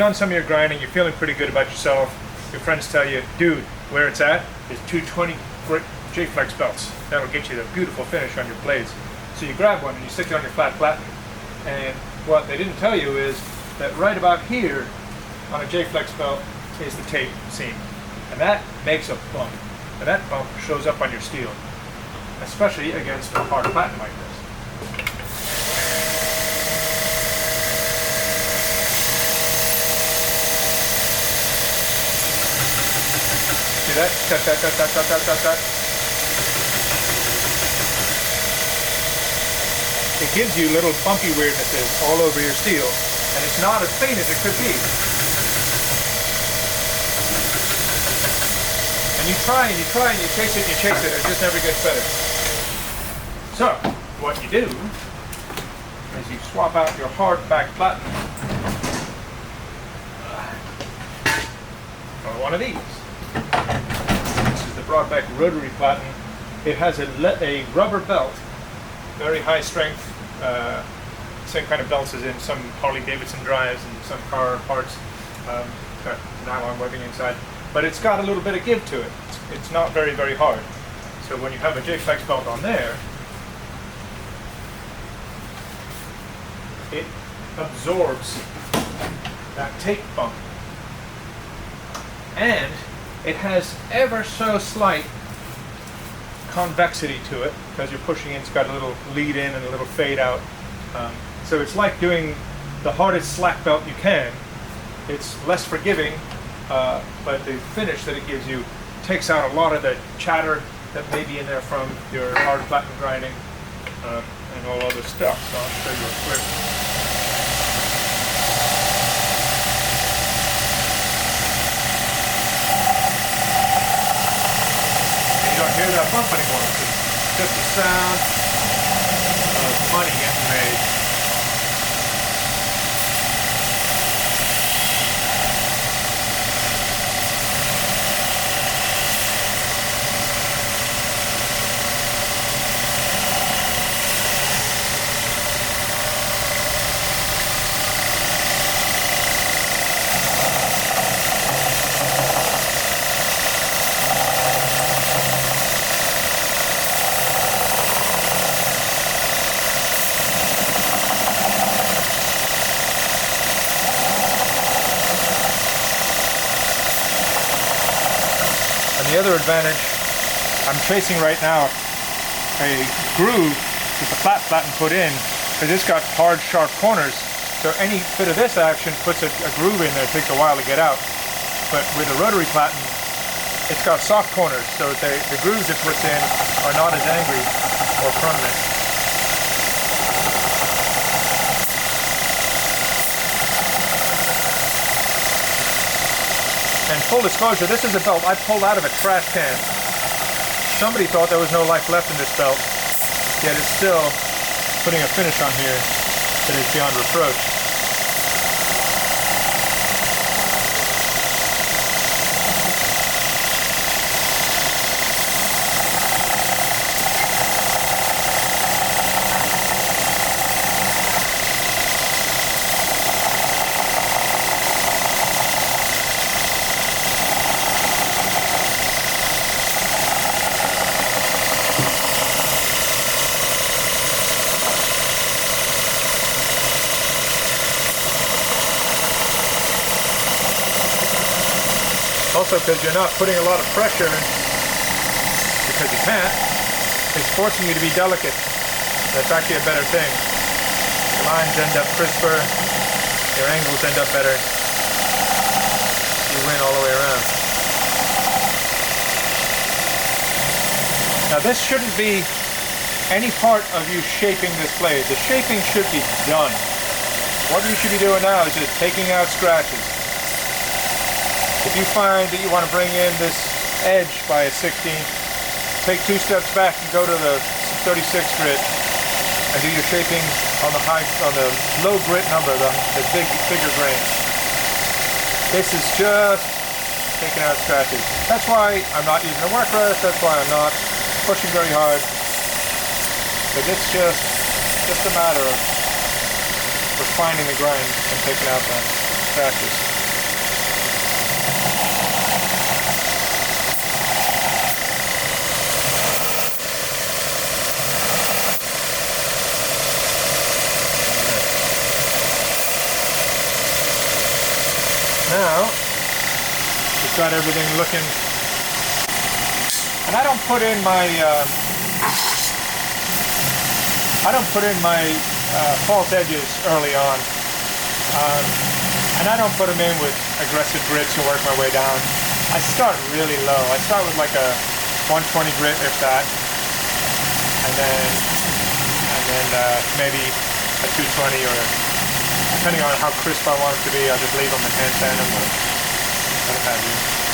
done some of your grinding, you're feeling pretty good about yourself. Your friends tell you, dude, where it's at is 220 J-flex belts. That'll get you the beautiful finish on your blades. So you grab one and you stick it on your flat platen. And what they didn't tell you is that right about here on a J-flex belt is the tape seam. And that makes a bump. And that bump shows up on your steel, especially against a hard platen like this. See that? Cut, cut, cut, cut, cut, cut, cut, cut. It gives you little bumpy weirdnesses all over your steel, and it's not as faint as it could be. And you try and you try and you chase it and you chase it, and it just never gets better. So, what you do is you swap out your hard back platen for one of these. This is the broad back Rotary Platen. It has a rubber belt, very high strength, same kind of belts as in some Harley-Davidson drives and some car parts, got nylon webbing inside. But it's got a little bit of give to it. It's not very, very hard. So when you have a J-flex belt on there, it absorbs that tape bump. And it has ever so slight convexity to it because you're pushing in. It's got a little lead in and a little fade out. So it's like doing the hardest slack belt you can. It's less forgiving, but the finish that it gives you takes out a lot of the chatter that may be in there from your hard platen grinding and all other stuff. So I'll show you a quick. And you don't hear that bump anymore. It's just the sound of money getting made. The other advantage, I'm chasing right now a groove with the flat platen put in, because it's got hard, sharp corners. So any bit of this action puts a groove in there. It takes a while to get out. But with a rotary platen, it's got soft corners, so the grooves it puts in are not as angry or permanent. And full disclosure, this is a belt I pulled out of a trash can. Somebody thought there was no life left in this belt, yet it's still putting a finish on here that is beyond reproach. Also, because you're not putting a lot of pressure, because you can't, it's forcing you to be delicate. That's actually a better thing. Your lines end up crisper, your angles end up better. You win all the way around. Now this shouldn't be any part of you shaping this blade. The shaping should be done. What you should be doing now is just taking out scratches. If you find that you want to bring in this edge by a 16, take 2 steps back and go to the 36 grit and do your shaping on the low grit number, the bigger grain. This is just taking out scratches. That's why I'm not using a work rest. That's why I'm not pushing very hard. But it's just a matter of refining the grind and taking out the scratches. everything looking. And I don't put in my false edges early on, and I don't put them in with aggressive grits and work my way down. I start really low. I start with like a 120 grit, if that, and then maybe a 220, or depending on how crisp I want them to be, I'll just leave them and hand sand them or what have you.